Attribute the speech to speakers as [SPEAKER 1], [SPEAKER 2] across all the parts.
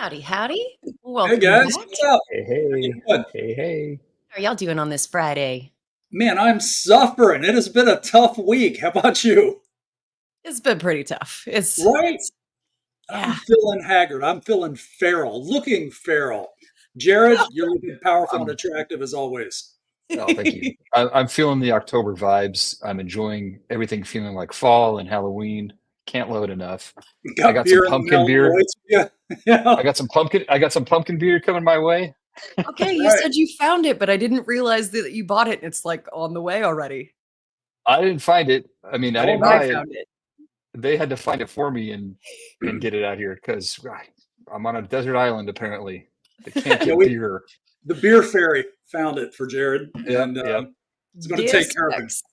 [SPEAKER 1] Howdy, howdy.
[SPEAKER 2] Hey
[SPEAKER 1] Welcome
[SPEAKER 2] guys,
[SPEAKER 1] back.
[SPEAKER 2] what's up?
[SPEAKER 3] Hey,
[SPEAKER 2] How you
[SPEAKER 3] hey,
[SPEAKER 2] doing?
[SPEAKER 3] hey, hey.
[SPEAKER 1] How are y'all doing on this Friday?
[SPEAKER 2] Man, I'm suffering. It has been a tough week. How about you?
[SPEAKER 1] It's been pretty tough.
[SPEAKER 2] Right? I'm
[SPEAKER 1] Yeah.
[SPEAKER 2] feeling haggard. I'm feeling feral, looking feral. Jared, you're looking powerful and
[SPEAKER 3] I'm,
[SPEAKER 2] attractive as always.
[SPEAKER 3] oh, thank you. I'm feeling the October vibes. I'm enjoying everything feeling like fall and Halloween. Can't love it enough.
[SPEAKER 2] You
[SPEAKER 3] I
[SPEAKER 2] got
[SPEAKER 3] got some
[SPEAKER 2] beer in the
[SPEAKER 3] pumpkin
[SPEAKER 2] Mountain
[SPEAKER 3] beer.
[SPEAKER 2] Boys. Yeah, yeah,
[SPEAKER 3] I got some pumpkin beer coming my way.
[SPEAKER 1] Okay,
[SPEAKER 2] that's
[SPEAKER 1] you
[SPEAKER 2] right.
[SPEAKER 1] said you found it, but I didn't realize that you bought it and it's like on the way already.
[SPEAKER 3] I didn't find it. I mean, I
[SPEAKER 2] Oh,
[SPEAKER 3] didn't
[SPEAKER 1] I
[SPEAKER 3] buy
[SPEAKER 2] nice.
[SPEAKER 3] it.
[SPEAKER 1] found it.
[SPEAKER 3] They had to find it for me and get it out here because I'm on a desert island apparently. They can't
[SPEAKER 2] Yeah,
[SPEAKER 3] get beer.
[SPEAKER 2] the beer fairy found it for Jared,
[SPEAKER 3] Yep,
[SPEAKER 2] and
[SPEAKER 3] yep.
[SPEAKER 2] it's going to
[SPEAKER 1] Dear
[SPEAKER 2] take care of him.
[SPEAKER 1] Specs,
[SPEAKER 3] So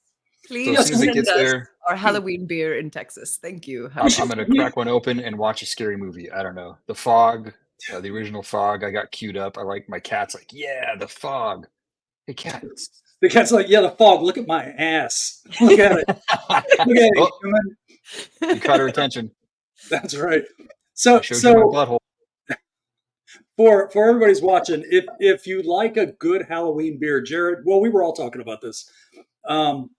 [SPEAKER 3] as
[SPEAKER 1] please
[SPEAKER 2] Yes,
[SPEAKER 3] soon as it
[SPEAKER 1] send
[SPEAKER 3] gets
[SPEAKER 1] us
[SPEAKER 3] there,
[SPEAKER 1] our Halloween beer in Texas. Thank you.
[SPEAKER 2] we
[SPEAKER 3] I'm
[SPEAKER 2] should.
[SPEAKER 3] gonna
[SPEAKER 2] We,
[SPEAKER 3] crack one open and watch a scary movie. I don't know. The Fog, the original Fog. I got queued up. I like my cat's like, yeah, the Fog. Hey, cat.
[SPEAKER 2] the cat's like, yeah, the fog. Look at my ass. Look at it. Look at it,
[SPEAKER 3] Oh,
[SPEAKER 2] human.
[SPEAKER 3] you caught her attention.
[SPEAKER 2] That's right.
[SPEAKER 3] I
[SPEAKER 2] So,
[SPEAKER 3] showed you my
[SPEAKER 2] so
[SPEAKER 3] butthole.
[SPEAKER 2] for everybody's watching, if you like a good Halloween beer, Jared, well, we were all talking about this. Um,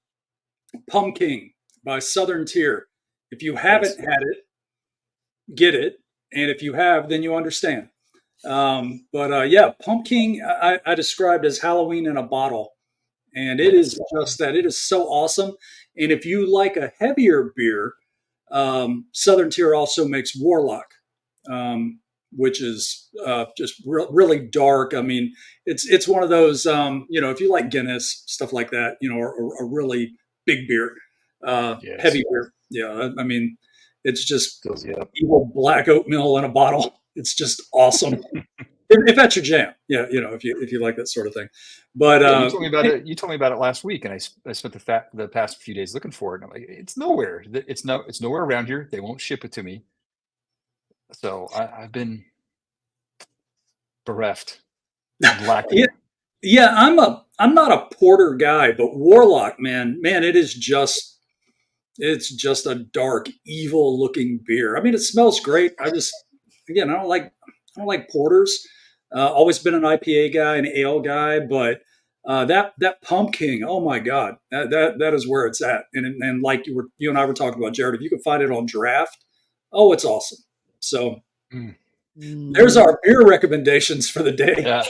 [SPEAKER 2] Pumpkin by Southern Tier. If you haven't
[SPEAKER 3] Yes.
[SPEAKER 2] had it, get it, and if you have, then you understand. But yeah, Pumpkin I described as Halloween in a bottle, and it is
[SPEAKER 3] Yes.
[SPEAKER 2] just that. It is so awesome. And if you like a heavier beer, Southern Tier also makes Warlock, which is just really dark. I mean, it's one of those, if you like Guinness stuff like that, or a really big beer,
[SPEAKER 3] Yes.
[SPEAKER 2] heavy beer. Yeah, I mean, it's just
[SPEAKER 3] Fills you up.
[SPEAKER 2] evil black oatmeal in a bottle. It's just awesome. If that's your jam, yeah, if you like that sort of thing. But
[SPEAKER 3] Yeah, you told me about it. You told me about it last week, and I spent the past few days looking for it. And I'm like, it's nowhere. It's nowhere around here. They won't ship it to me. So I've been bereft. I'm
[SPEAKER 2] yeah,
[SPEAKER 3] lacking.
[SPEAKER 2] yeah, I'm not a porter guy, but Warlock, man, it's just a dark, evil looking beer. I mean, it smells great. Again, I don't like porters. Always been an IPA guy, an ale guy, but that pumpkin, oh my god, that is where it's at. And like you and I were talking about, Jared, if you can find it on draft, oh, it's awesome. So
[SPEAKER 3] Mm.
[SPEAKER 2] there's
[SPEAKER 1] Mm.
[SPEAKER 2] our beer recommendations for the day.
[SPEAKER 3] Yeah.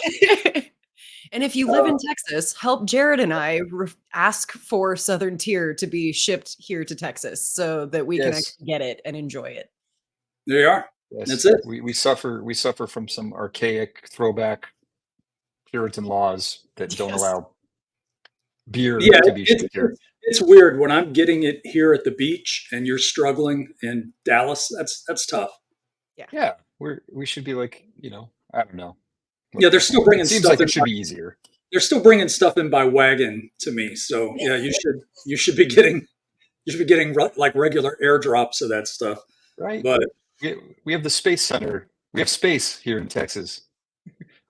[SPEAKER 1] And if you live
[SPEAKER 2] Uh,
[SPEAKER 1] in Texas, help Jared and I ask for Southern Tier to be shipped here to Texas so that we can
[SPEAKER 3] Yes.
[SPEAKER 1] actually get it and enjoy it.
[SPEAKER 2] there you are. That's
[SPEAKER 3] Yes.
[SPEAKER 2] it.
[SPEAKER 3] We suffer from some archaic throwback Puritan laws that don't
[SPEAKER 1] Yes.
[SPEAKER 3] allow beer
[SPEAKER 2] Yeah,
[SPEAKER 3] to be
[SPEAKER 2] it's
[SPEAKER 3] shipped here.
[SPEAKER 2] it's it's weird when I'm getting it here at the beach and you're struggling in Dallas. That's tough.
[SPEAKER 1] Yeah.
[SPEAKER 3] Yeah, we should be like, I don't know.
[SPEAKER 2] Yeah, they're
[SPEAKER 3] Like
[SPEAKER 2] still
[SPEAKER 3] it
[SPEAKER 2] bringing
[SPEAKER 3] seems
[SPEAKER 2] stuff
[SPEAKER 3] like
[SPEAKER 2] in.
[SPEAKER 3] it should be easier.
[SPEAKER 2] They're still bringing stuff in by wagon to me. So yeah, you should be getting like regular airdrops of that stuff.
[SPEAKER 3] Right?
[SPEAKER 2] But
[SPEAKER 3] We have the space center. We have space here in Texas.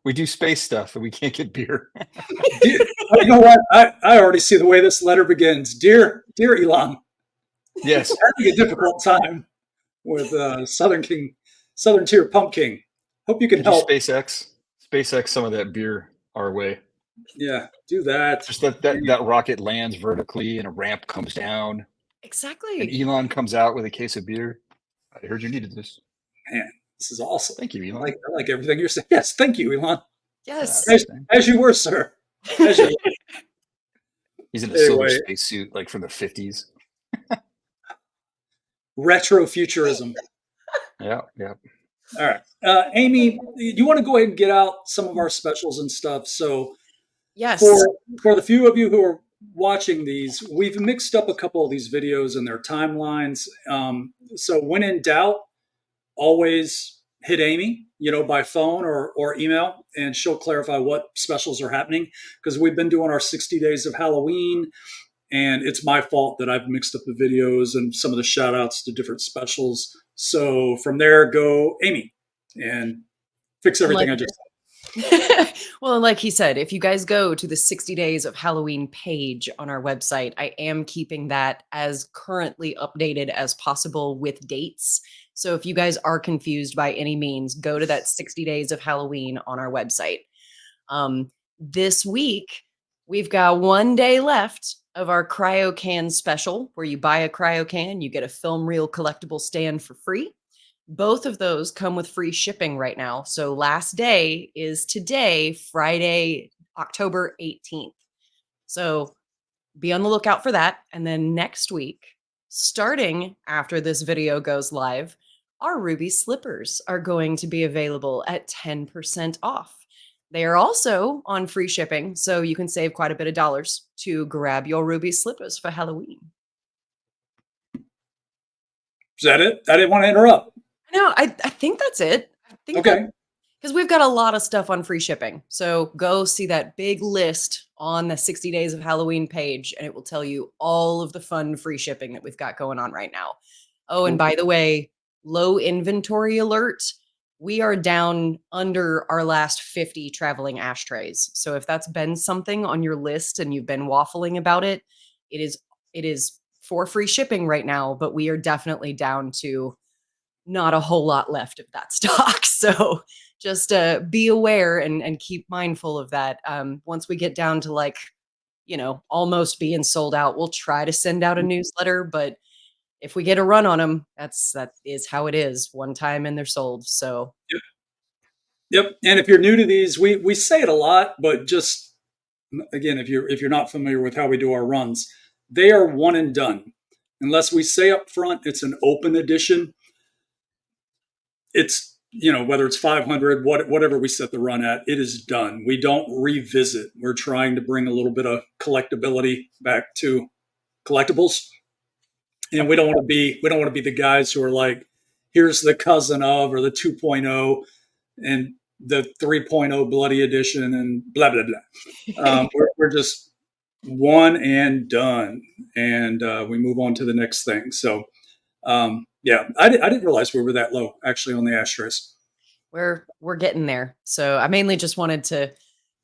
[SPEAKER 3] We do space stuff and we can't get beer.
[SPEAKER 2] you know what? I already see the way this letter begins. Dear Elon,
[SPEAKER 3] Yes.
[SPEAKER 2] having a difficult time with Southern Tier Pumpkin. Hope you can
[SPEAKER 3] Could you
[SPEAKER 2] help.
[SPEAKER 3] SpaceX some of that beer our way?
[SPEAKER 2] Yeah, do that.
[SPEAKER 3] Just that rocket lands vertically and a ramp comes down and
[SPEAKER 1] Exactly.
[SPEAKER 3] Elon comes out with a case of beer. I heard you needed this.
[SPEAKER 2] Man, this is awesome.
[SPEAKER 3] Thank you,
[SPEAKER 2] I
[SPEAKER 3] Elon.
[SPEAKER 2] like I like everything you're saying. Yes, thank you, Elon.
[SPEAKER 3] Yeah,
[SPEAKER 1] Yes.
[SPEAKER 2] As,
[SPEAKER 3] thanks, man.
[SPEAKER 2] as you were, sir. As you
[SPEAKER 3] He's in a silver
[SPEAKER 2] anyway,
[SPEAKER 3] spacesuit like from the 50s.
[SPEAKER 2] retro futurism.
[SPEAKER 3] Yeah, yeah.
[SPEAKER 2] All right, Amy, you want to go ahead and get out some of our specials and stuff? So
[SPEAKER 1] Yes.
[SPEAKER 2] for the few of you who are watching these, we've mixed up a couple of these videos and their timelines. So when in doubt, always hit Amy, by phone or email, and she'll clarify what specials are happening because we've been doing our 60 days of Halloween, and it's my fault that I've mixed up the videos and some of the shout outs to different specials. So from there, go Amy and fix
[SPEAKER 1] And
[SPEAKER 2] everything
[SPEAKER 1] like
[SPEAKER 2] I just
[SPEAKER 1] well, and like he said, if you guys go to the 60 days of Halloween page on our website, I am keeping that as currently updated as possible with dates. So if you guys are confused by any means, go to that 60 days of Halloween on our website. This week, we've got 1 day left of our cryo can special, where you buy a cryo can, you get a film reel collectible stand for free. Both of those come with free shipping right now. So last day is today, Friday, October 18th. So be on the lookout for that. And then next week, starting after this video goes live, our ruby slippers are going to be available at 10% off. They are also on free shipping, so you can save quite a bit of dollars to grab your ruby slippers for Halloween.
[SPEAKER 2] Is that it? I didn't want to interrupt.
[SPEAKER 1] No, I think that's it. I think that
[SPEAKER 2] Okay.
[SPEAKER 1] because we've got a lot of stuff on free shipping. So go see that big list on the 60 Days of Halloween page, and it will tell you all of the fun free shipping that we've got going on right now. Oh, and by the way, low inventory alert. We are down under our last 50 traveling ashtrays. So if that's been something on your list and you've been waffling about it, it is for free shipping right now, but we are definitely down to not a whole lot left of that stock. So just be aware and keep mindful of that. Once we get down to like, almost being sold out, we'll try to send out a newsletter. But if we get a run on them, that is how it is. One time and they're sold. So
[SPEAKER 2] Yep. Yep. And if you're new to these, we say it a lot, but just again, if you're not familiar with how we do our runs, they are one and done. Unless we say up front it's an open edition, it's whether it's 500, whatever we set the run at, it is done. We don't revisit. We're trying to bring a little bit of collectability back to collectibles, and we don't want to be the guys who are like, here's the cousin of, or the 2.0 and the 3.0 bloody edition and blah blah blah. We're just one and done, and we move on to the next thing. So yeah, I didn't realize we were that low actually on the ashtrays.
[SPEAKER 1] we're getting there. So I mainly just wanted to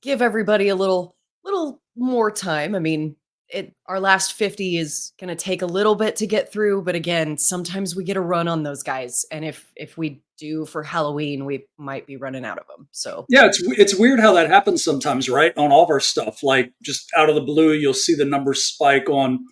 [SPEAKER 1] give everybody a little more time. I mean, our last 50 is going to take a little bit to get through, but again, sometimes we get a run on those guys, and if we do for Halloween, we might be running out of them. So
[SPEAKER 2] Yeah, it's weird how that happens sometimes, right? On all of our stuff, like just out of the blue, you'll see the numbers spike on.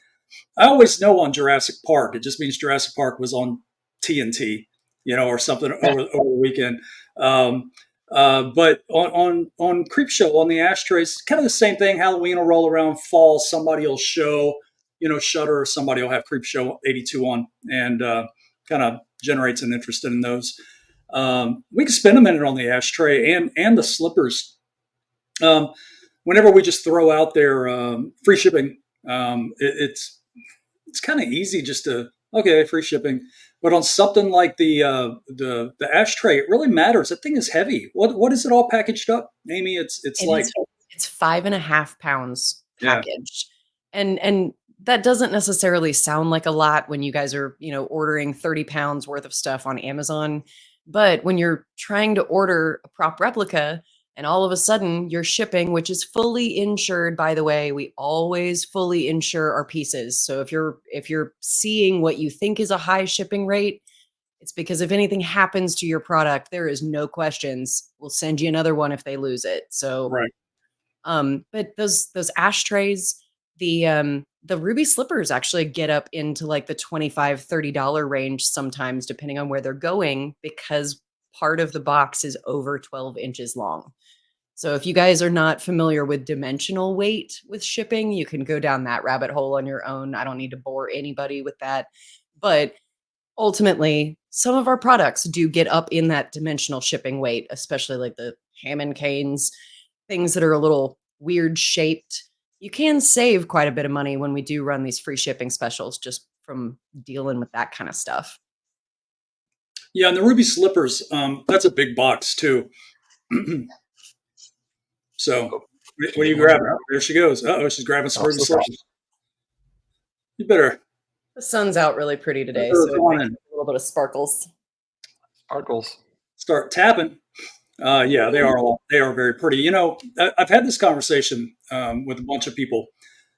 [SPEAKER 2] I always know on Jurassic Park, it just means Jurassic Park was on TNT, or something over the weekend. Um, but on Creepshow on the ashtrays, kind of the same thing. Halloween will roll around, fall, somebody will show, Shutter, or somebody will have Creepshow 82 on, and kind of generates an interest in those. We can spend a minute on the ashtray and the slippers. Whenever we just throw out there free shipping, it's kind of easy just to, okay, free shipping. But on something like the ashtray, it really matters. That thing is heavy. What is it all packaged up, Amy? It's
[SPEAKER 1] it
[SPEAKER 2] like
[SPEAKER 1] is it's 5.5 pounds
[SPEAKER 2] yeah,
[SPEAKER 1] packaged. And that doesn't necessarily sound like a lot when you guys are, ordering 30 pounds worth of stuff on Amazon. But when you're trying to order a prop replica and all of a sudden you're shipping, which is fully insured, by the way, we always fully insure our pieces. So if you're seeing what you think is a high shipping rate, it's because if anything happens to your product, there is no questions. We'll send you another one if they lose it. So
[SPEAKER 2] right.
[SPEAKER 1] but those ashtrays, the ruby slippers actually get up into like the $25-$30 range sometimes, depending on where they're going, because part of the box is over 12 inches long. So if you guys are not familiar with dimensional weight with shipping, you can go down that rabbit hole on your own. I don't need to bore anybody with that. But ultimately, some of our products do get up in that dimensional shipping weight, especially like the Hammond canes, things that are a little weird shaped. You can save quite a bit of money when we do run these free shipping specials just from dealing with that kind of stuff.
[SPEAKER 2] Yeah, and the ruby slippers, that's a big box too. So
[SPEAKER 3] Oh,
[SPEAKER 2] what are you grabbing? Oh, there she goes. Oh, she's grabbing some
[SPEAKER 3] oh,
[SPEAKER 2] ruby
[SPEAKER 3] so sorry.
[SPEAKER 2] slippers. You better
[SPEAKER 1] The sun's out really pretty today,
[SPEAKER 2] go
[SPEAKER 1] so it
[SPEAKER 2] on
[SPEAKER 1] might
[SPEAKER 2] and
[SPEAKER 1] get a little bit of sparkles.
[SPEAKER 3] Sparkles.
[SPEAKER 2] start tapping. Yeah, they are very pretty. I've had this conversation with a bunch of people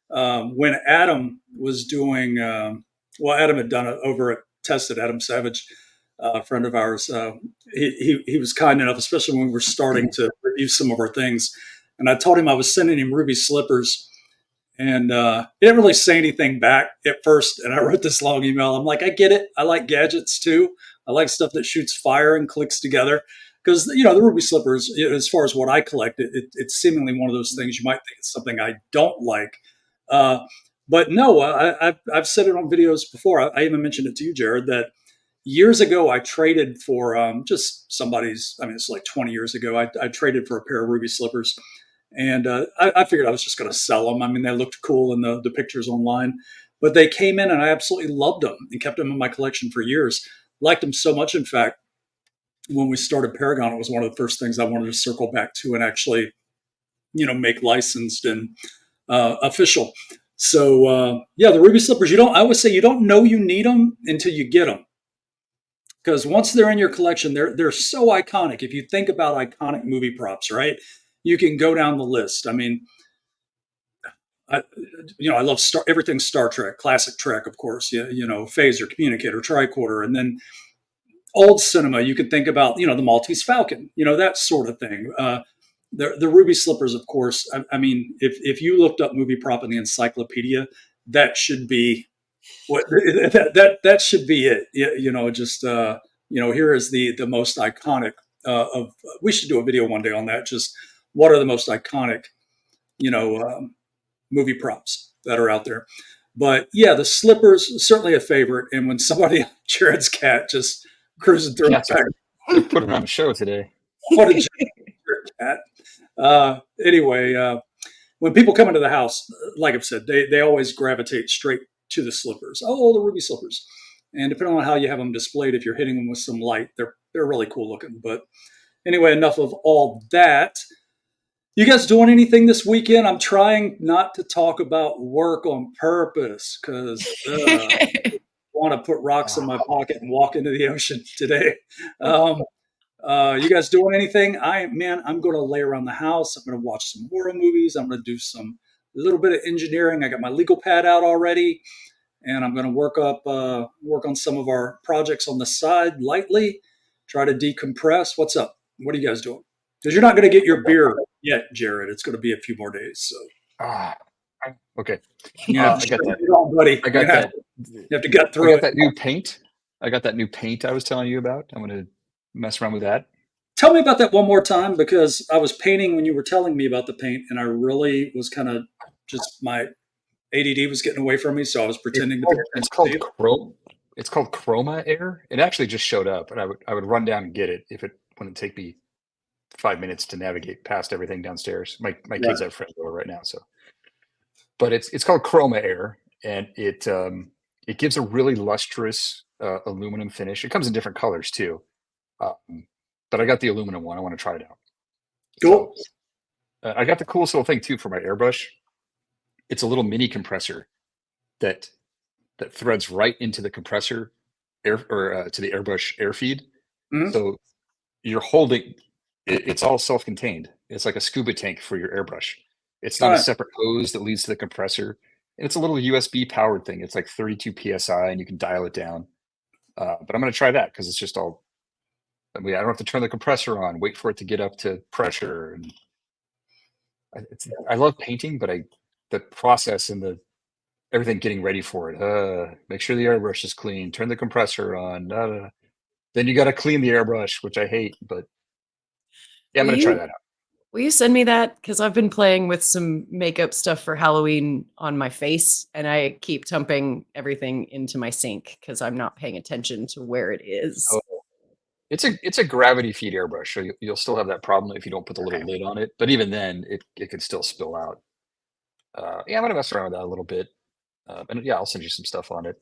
[SPEAKER 2] when Adam was doing. Well, Adam had done it over at Tested, Adam Savage. a friend of ours. He was kind enough, especially when we were starting to review some of our things. And I told him I was sending him ruby slippers, and he didn't really say anything back at first. And I wrote this long email. I'm like, I get it. I like gadgets too. I like stuff that shoots fire and clicks together. Because the ruby slippers, as far as what I collect, it's seemingly one of those things you might think it's something I don't like. Uh, but no, I've said it on videos before. I even mentioned it to you, Jared, that years ago I traded for just somebody's. I mean, it's like 20 years ago. I traded for a pair of ruby slippers, and I figured I was just going to sell them. I mean, they looked cool in the pictures online, but they came in and I absolutely loved them and kept them in my collection for years. Liked them so much, in fact, when we started Paragon, it was one of the first things I wanted to circle back to and actually, make licensed and official. So yeah, the ruby slippers. You don't. I always say you don't know you need them until you get them, because once they're in your collection, they're so iconic. If you think about iconic movie props, right? You can go down the list. I mean, I love everything Star Trek, classic Trek, of course. Yeah, phaser, communicator, tricorder, and then old cinema. You could think about the Maltese Falcon, that sort of thing. The ruby slippers, of course. I mean, if you looked up movie prop in the encyclopedia, that should be what that should be it. Just here is the most iconic of. We should do a video one day on that. Just what are the most iconic, you know, um, movie props that are out there. But yeah, the slippers certainly a favorite. And when somebody, Jared's cat, just cruising through the
[SPEAKER 3] Cats
[SPEAKER 2] back,
[SPEAKER 3] are they're putting on a show today.
[SPEAKER 2] what a Jared cat. Anyway, when people come into the house, like I've said, they always gravitate straight to the slippers. Oh, the ruby slippers. And depending on how you have them displayed, if you're hitting them with some light, they're really cool looking. But anyway, enough of all that. You guys doing anything this weekend? I'm trying not to talk about work on purpose because I want to put rocks in my pocket and walk into the ocean today. Um, you guys doing anything? I'm going to lay around the house. I'm going to watch some horror movies. I'm going to do a little bit of engineering. I got my legal pad out already, and I'm going to work on some of our projects on the side lightly. Try to decompress. What's up? What are you guys doing? Because you're not going to get your beer yet, Jared. It's going to be a few more days. So
[SPEAKER 3] Ah, okay.
[SPEAKER 2] you have
[SPEAKER 3] I
[SPEAKER 2] to
[SPEAKER 3] got
[SPEAKER 2] shut
[SPEAKER 3] that.
[SPEAKER 2] it on, buddy.
[SPEAKER 3] I got that.
[SPEAKER 2] You have to get
[SPEAKER 3] I
[SPEAKER 2] through
[SPEAKER 3] got
[SPEAKER 2] it.
[SPEAKER 3] that new paint. I got that new paint I was telling you about. I'm gonna mess around with that.
[SPEAKER 2] Tell me about that one more time because I was painting when you were telling me about the paint, and I really was kind of just my ADD was getting away from me, so I was pretending to pay
[SPEAKER 3] It's
[SPEAKER 2] attention to
[SPEAKER 3] called
[SPEAKER 2] you.
[SPEAKER 3] Chrome. It's called Chroma Air. It actually just showed up, and I would run down and get it if it wouldn't take me 5 minutes to navigate past everything downstairs. My
[SPEAKER 2] Right.
[SPEAKER 3] kids have friends over right now, so but it's called Chroma Air, and it gives a really lustrous aluminum finish. It comes in different colors too, um, but I got the aluminum one. I want to try it out.
[SPEAKER 2] Cool.
[SPEAKER 3] So I got the coolest little thing too for my airbrush. It's a little mini compressor that threads right into the compressor air or to the airbrush air feed.
[SPEAKER 2] Mhm.
[SPEAKER 3] So you're holding it's all self-contained. It's like a scuba tank for your airbrush. It's
[SPEAKER 2] All
[SPEAKER 3] not a
[SPEAKER 2] right.
[SPEAKER 3] separate hose that leads to the compressor. And it's a little USB powered thing. It's like 32 psi, and you can dial it down. But I'm going to try that because it's just all. I mean, I don't have to turn the compressor on, wait for it to get up to pressure. And I love painting, but the process and the everything getting ready for it. Make sure the airbrush is clean. Turn the compressor on. Then you got to clean the airbrush, which I hate. But yeah, I'm
[SPEAKER 1] Will
[SPEAKER 3] going to try
[SPEAKER 1] you
[SPEAKER 3] that out.
[SPEAKER 1] will you send me that? Because I've been playing with some makeup stuff for Halloween on my face, and I keep dumping everything into my sink because I'm not paying attention to where it is.
[SPEAKER 3] Oh, it's a gravity feed airbrush, so you'll still have that problem if you don't put the little
[SPEAKER 1] Okay.
[SPEAKER 3] lid on it. But even then, it could still spill out. Yeah, I'm gonna mess around with that a little bit, and yeah, I'll send you some stuff on it.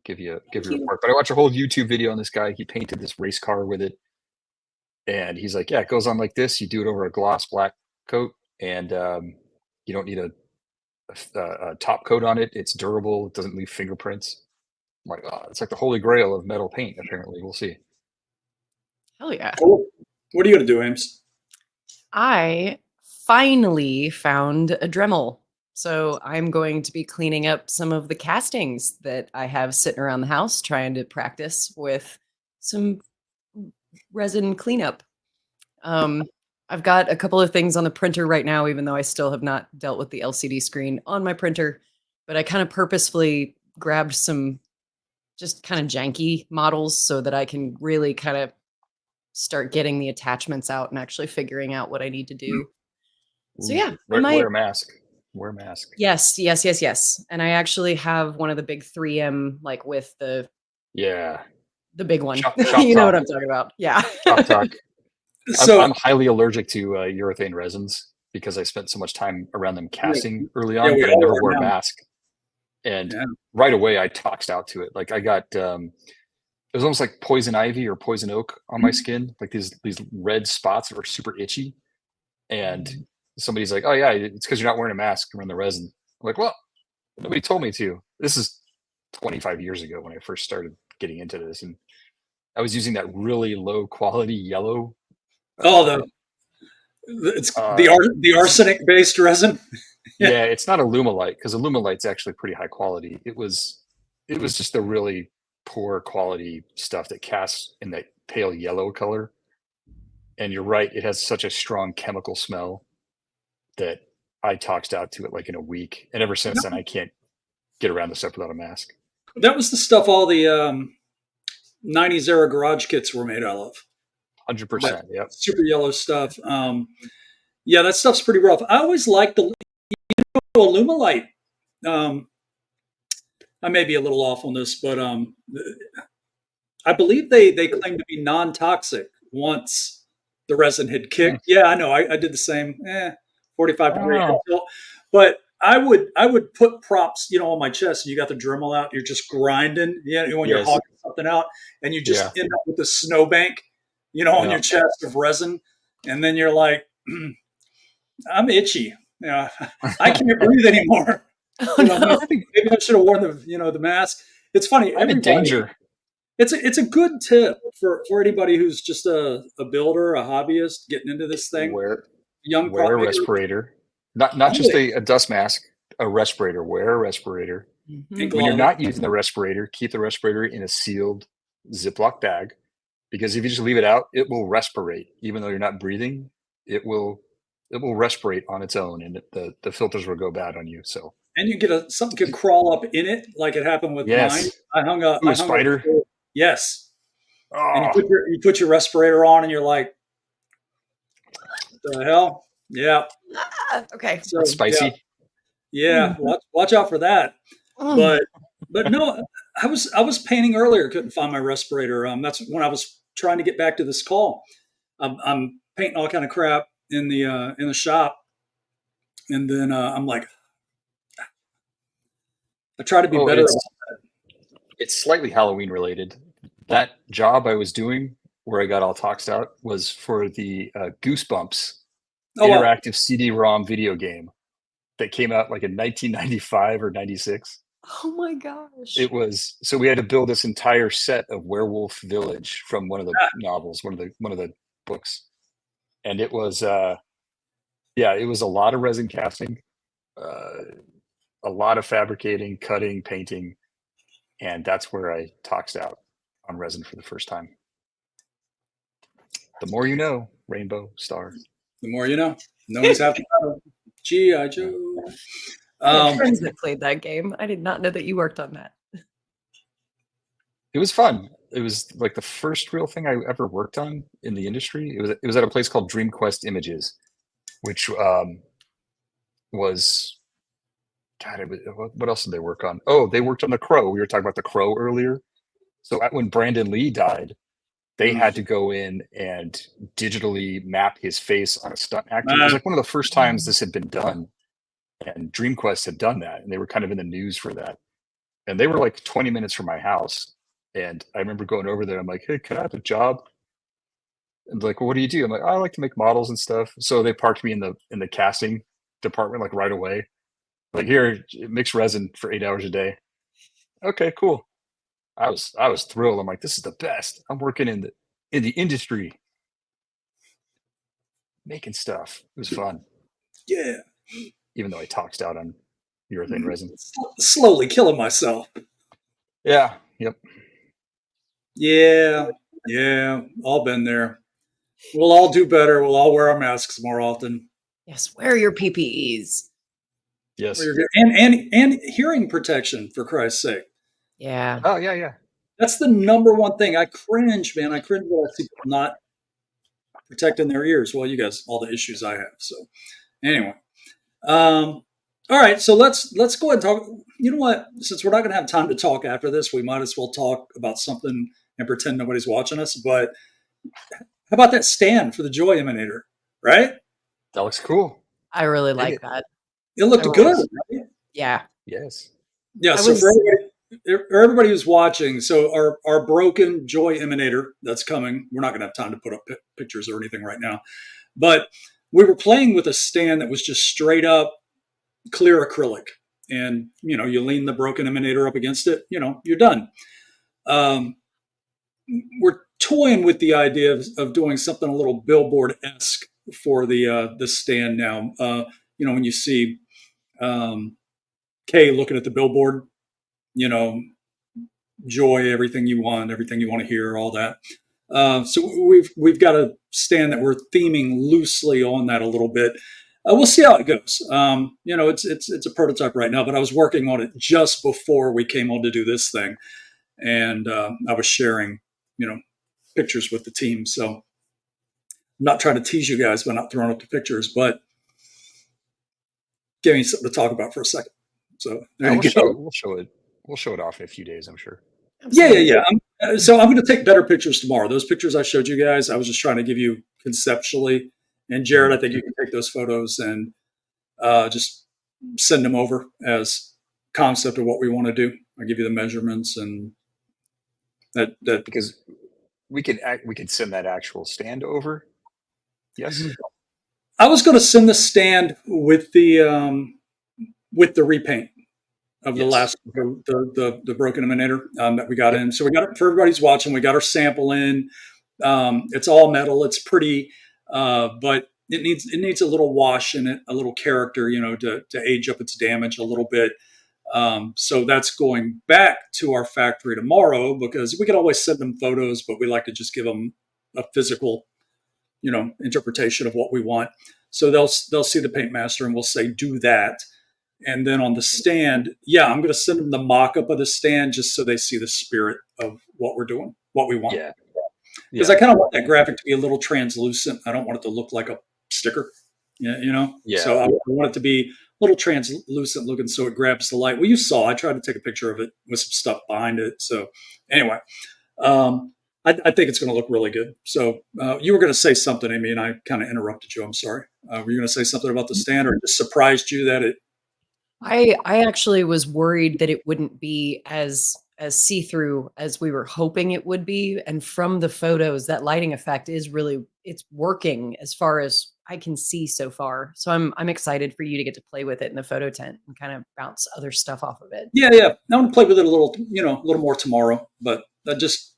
[SPEAKER 3] Give
[SPEAKER 1] Thank
[SPEAKER 3] you a
[SPEAKER 1] you.
[SPEAKER 3] report. But I watched a whole YouTube video on this guy. He painted this race car with it, and he's like, "Yeah, it goes on like this. You do it over a gloss black coat, and you don't need a top coat on it. It's durable. It doesn't leave fingerprints." I'm like, oh, it's like the holy grail of metal paint. Apparently, we'll see.
[SPEAKER 1] Hell yeah.
[SPEAKER 2] Cool. What are you going to do, Ames?
[SPEAKER 1] I finally found a Dremel. So I'm going to be cleaning up some of the castings that I have sitting around the house, trying to practice with some resin cleanup. I've got a couple of things on the printer right now, even though I still have not dealt with the LCD screen on my printer. But I kind of purposefully grabbed some just kind of janky models so that I can really kind of start getting the attachments out and actually figuring out what I need to do. So yeah, I might.
[SPEAKER 3] Wear a mask. Wear a mask.
[SPEAKER 1] Yes, yes, yes, yes. And I actually have one of the big 3M, like with the
[SPEAKER 3] Yeah.
[SPEAKER 1] big one.
[SPEAKER 3] Shop
[SPEAKER 1] You know what
[SPEAKER 3] talk.
[SPEAKER 1] I'm talking about? Yeah.
[SPEAKER 3] Shop talk.
[SPEAKER 2] So
[SPEAKER 3] I'm highly allergic to urethane resins because I spent so much time around them casting early on,
[SPEAKER 2] we
[SPEAKER 3] but I
[SPEAKER 2] all
[SPEAKER 3] never
[SPEAKER 2] are
[SPEAKER 3] wore a
[SPEAKER 2] now.
[SPEAKER 3] mask. And
[SPEAKER 2] Yeah.
[SPEAKER 3] right away, I toxed out to it. Like I got, it was almost like poison ivy or poison oak on my skin, like these red spots that were super itchy. And somebody's like, "Oh yeah, it's because you're not wearing a mask around the resin." I'm like, "Well, nobody told me to." This is 25 years ago when I first started getting into this, and I was using that really low quality yellow.
[SPEAKER 2] Oh,
[SPEAKER 3] Uh,
[SPEAKER 2] it's
[SPEAKER 3] uh,
[SPEAKER 2] the arsenic based resin. Yeah.
[SPEAKER 3] yeah, it's not Alumilite because Alumalite's actually pretty high quality. It was just the really poor quality stuff that casts in that pale yellow color. And you're right, it has such a strong chemical smell that I toxed out to it like in a week. And ever since then, I can't get around the stuff without a mask.
[SPEAKER 2] That was the stuff all the 90s era garage kits were made out of. That
[SPEAKER 3] 100%. Yep.
[SPEAKER 2] super yellow stuff. Yeah, that stuff's pretty rough. I always liked the Alumilite. Um, I may be a little off on this, but I believe they claim to be non-toxic once the resin had
[SPEAKER 3] Hmm.
[SPEAKER 2] kicked. Yeah, I know. I did the same. 45-degree
[SPEAKER 3] Oh,
[SPEAKER 2] head tilt. But I would put props, on my chest. And you got the Dremel out. You're just grinding. Yeah, when you're
[SPEAKER 3] yes.
[SPEAKER 2] hogging something out, and you
[SPEAKER 3] Yeah.
[SPEAKER 2] just end up with a snowbank, on
[SPEAKER 3] Yeah.
[SPEAKER 2] your chest of resin, and then you're like, I'm itchy. Yeah, I can't breathe anymore.
[SPEAKER 1] Oh
[SPEAKER 2] Maybe,
[SPEAKER 1] no.
[SPEAKER 3] I think
[SPEAKER 2] maybe I should have worn the mask. It's funny.
[SPEAKER 3] I'm in
[SPEAKER 2] Everybody.
[SPEAKER 3] danger.
[SPEAKER 2] It's a good tip for anybody who's just a builder, a hobbyist, getting into this thing.
[SPEAKER 3] Wear
[SPEAKER 2] Young
[SPEAKER 3] wear
[SPEAKER 2] prop
[SPEAKER 3] a
[SPEAKER 2] makers.
[SPEAKER 3] respirator. Not just
[SPEAKER 2] Always.
[SPEAKER 3] a dust mask, a respirator. Wear a respirator.
[SPEAKER 2] And
[SPEAKER 1] Mhm.
[SPEAKER 3] When you're
[SPEAKER 2] gloves.
[SPEAKER 3] not using the respirator, keep the respirator in a sealed Ziploc bag because if you just leave it out, it will respirate. Even though you're not breathing, it will respirate on its own and the filters will go bad on you. So
[SPEAKER 2] And you get something could crawl up in it, like it happened with mine.
[SPEAKER 3] yes.
[SPEAKER 2] I hung a
[SPEAKER 3] Ooh,
[SPEAKER 2] I
[SPEAKER 3] a
[SPEAKER 2] hung a
[SPEAKER 3] spider.
[SPEAKER 2] yes. And you
[SPEAKER 3] Oh,
[SPEAKER 2] put your respirator on, and you're like, the hell? Yeah.
[SPEAKER 1] Okay.
[SPEAKER 3] that's
[SPEAKER 2] So yeah,
[SPEAKER 3] spicy.
[SPEAKER 2] yeah.
[SPEAKER 1] Mm.
[SPEAKER 2] Watch out for that.
[SPEAKER 1] Mm.
[SPEAKER 2] But no, I was painting earlier. Couldn't find my respirator. That's when I was trying to get back to this call. I'm painting all kind of crap in the shop, and then I'm like, I try to be
[SPEAKER 3] Oh,
[SPEAKER 2] better.
[SPEAKER 3] it's slightly Halloween related. That job I was doing where I got all toxed out was for the Goosebumps
[SPEAKER 2] Oh well,
[SPEAKER 3] interactive CD-ROM video game that came out like in 1995 or 96.
[SPEAKER 1] Oh my gosh.
[SPEAKER 3] It was so we had to build this entire set of Werewolf Village from one of the novels, one of the books, and it was yeah, it was a lot of resin casting, uh, a lot of fabricating, cutting, painting, and that's where I toxed out on resin for the first time. The more you know, Rainbow Star.
[SPEAKER 2] the more you know. Knowing's half the battle. G.I.
[SPEAKER 3] Yeah.
[SPEAKER 2] Joe.
[SPEAKER 1] I had
[SPEAKER 2] Um,
[SPEAKER 1] friends that played that game. I did not know that you worked on that.
[SPEAKER 3] It was fun. It was like the first real thing I ever worked on in the industry. It was at a place called DreamQuest Images, which was God. What else did they work on? Oh, they worked on The Crow. We were talking about The Crow earlier. So when Brandon Lee died, they
[SPEAKER 2] mm,
[SPEAKER 3] had to go in and digitally map his face on a stunt actor. It was
[SPEAKER 2] uh,
[SPEAKER 3] like one of the first times this had been done, and DreamQuest had done that, and they were kind of in the news for that. And they were like 20 minutes from my house. And I remember going over there. I'm like, "Hey, can I have a job?" And they're like, "Well, what do you do?" I'm like, "I like to make models and stuff." So they parked me in the casting department like right away. Like, here, mix resin for 8 hours a day. Okay, cool. I was thrilled. I'm like, this is the best. I'm working in the industry, making stuff. It was fun,
[SPEAKER 2] yeah.
[SPEAKER 3] even though I toxed out on urethane resin.
[SPEAKER 2] Slowly killing myself.
[SPEAKER 3] Yeah. Yep.
[SPEAKER 2] Yeah. Yeah, all been there. We'll all do better. We'll all wear our masks more often.
[SPEAKER 1] Yes, wear your PPEs.
[SPEAKER 3] Yes.
[SPEAKER 2] And hearing protection, for Christ's sake.
[SPEAKER 1] Yeah.
[SPEAKER 3] Oh yeah, yeah.
[SPEAKER 2] That's the number one thing. I cringe, man. I cringe when I see people not protecting their ears. Well, you guys, all the issues I have. So anyway, all right. So let's go ahead and talk. You know what? Since we're not going to have time to talk after this, we might as well talk about something and pretend nobody's watching us. But how about that stand for the Joy Emanator? Right?
[SPEAKER 3] That looks cool.
[SPEAKER 1] I really
[SPEAKER 3] Dig
[SPEAKER 1] like
[SPEAKER 3] it.
[SPEAKER 1] that.
[SPEAKER 2] It looked
[SPEAKER 1] I
[SPEAKER 2] good.
[SPEAKER 1] was,
[SPEAKER 2] Right?
[SPEAKER 1] yeah.
[SPEAKER 3] Yes.
[SPEAKER 2] Yeah.
[SPEAKER 1] I
[SPEAKER 2] So
[SPEAKER 1] was
[SPEAKER 2] for everybody who's watching, so our broken Joy Emanator that's coming. We're not going to have time to put up pictures or anything right now, but we were playing with a stand that was just straight up clear acrylic, and you lean the broken emanator up against it, you're done. um, we're toying with the idea of doing something a little billboard-esque for the stand now. When you see Kay looking at the billboard, you know joy, everything you want, everything you want to hear, all that. So we've got a stand that we're theming loosely on that a little bit. We'll see how it goes. It's a prototype right now, but I was working on it just before we came on to do this thing, and I was sharing, pictures with the team. So I'm not trying to tease you guys by not throwing up the pictures, but give me something to talk about for a second. So there you
[SPEAKER 3] We'll show
[SPEAKER 2] go.
[SPEAKER 3] it. We'll show it. We'll show it off in a few days, I'm sure.
[SPEAKER 2] Yeah, yeah,
[SPEAKER 1] absolutely.
[SPEAKER 2] yeah. So I'm going to take better pictures tomorrow. Those pictures I showed you guys, I was just trying to give you conceptually. And Jared, I
[SPEAKER 3] Mhm.
[SPEAKER 2] think you can take those photos and just send them over as concept of what we want to do. I'll give you the measurements and that.
[SPEAKER 3] Because we could send that actual stand over. Yes.
[SPEAKER 2] I was going to send the stand with the repaint of the
[SPEAKER 3] Yes.
[SPEAKER 2] last the broken emanator that we got
[SPEAKER 3] Yep.
[SPEAKER 2] in. So we got it for everybody's watching. We got our sample in. It's all metal. It's pretty, but it needs a little wash in it, a little character, to age up its damage a little bit. So that's going back to our factory tomorrow because we can always send them photos, but we like to just give them a physical, interpretation of what we want. So they'll see the paint master and we'll say do that. And then on the stand, yeah, I'm going to send them the mock-up of the stand just so they see the spirit of what we're doing, what we want.
[SPEAKER 3] Yeah.
[SPEAKER 2] Because I
[SPEAKER 3] Yeah.
[SPEAKER 2] kind of want that graphic to be a little translucent. I don't want it to look like a sticker,
[SPEAKER 3] Yeah.
[SPEAKER 2] So I want it to be a little translucent looking, so it grabs the light. Well, you saw. I tried to take a picture of it with some stuff behind it. So anyway, um, I think it's going to look really good. So you were going to say something, Amy, and I kind of interrupted you. I'm sorry. Were you going to say something about the stand, or it just surprised you that it?
[SPEAKER 1] I actually was worried that it wouldn't be as see-through as we were hoping it would be, and from the photos, that lighting effect is really it's working as far as I can see so far. So I'm excited for you to get to play with it in the photo tent and kind of bounce other stuff off of it.
[SPEAKER 2] Yeah, yeah. I want to play with it a little more tomorrow, but just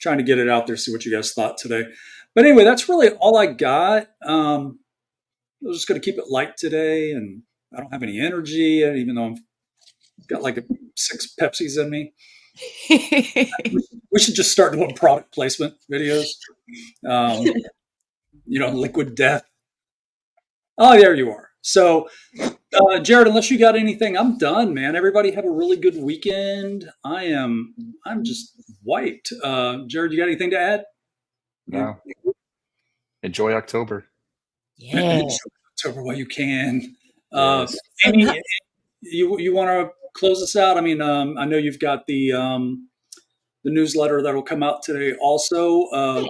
[SPEAKER 2] trying to get it out there, see what you guys thought today. But anyway, that's really all I got. I was just going to keep it light today, and I don't have any energy, even though I've got like 6 Pepsis in me. We should just start doing product placement videos. Um, Liquid Death. Oh, there you are. So, Jared, unless you got anything, I'm done, man. Everybody have a really good weekend. I'm just wiped. Jared, you got anything to add? You,
[SPEAKER 3] No. Enjoy October.
[SPEAKER 1] Yeah.
[SPEAKER 2] October while you can. Uh,
[SPEAKER 3] Yes.
[SPEAKER 2] Amy, you want to close us out? I mean, I know you've got the newsletter that'll come out today also. Uh,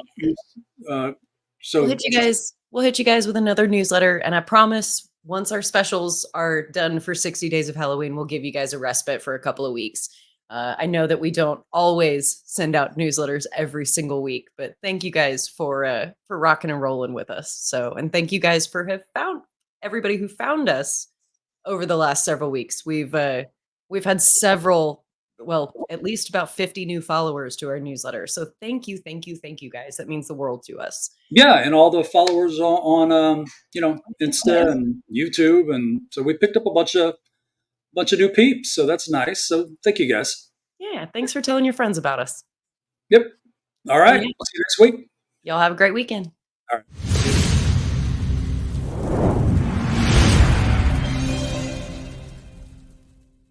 [SPEAKER 1] We'll
[SPEAKER 2] so
[SPEAKER 1] hit you guys. We'll hit you guys with another newsletter, and I promise once our specials are done for 60 days of Halloween, we'll give you guys a respite for a couple of weeks. I know that we don't always send out newsletters every single week, but thank you guys for rocking and rolling with us. So, and thank you guys for have found everybody who found us over the last several weeks. We've had several, well, at least about 50 new followers to our newsletter. So thank you guys. That means the world to us.
[SPEAKER 2] yeah, and all the followers on Insta and YouTube, and so we picked up a bunch of new peeps. So that's nice. So thank you guys.
[SPEAKER 1] Yeah, thanks for telling your friends about us.
[SPEAKER 2] Yep. All right.
[SPEAKER 1] Yeah.
[SPEAKER 2] See you next week.
[SPEAKER 1] Y'all have a great weekend.
[SPEAKER 2] All right.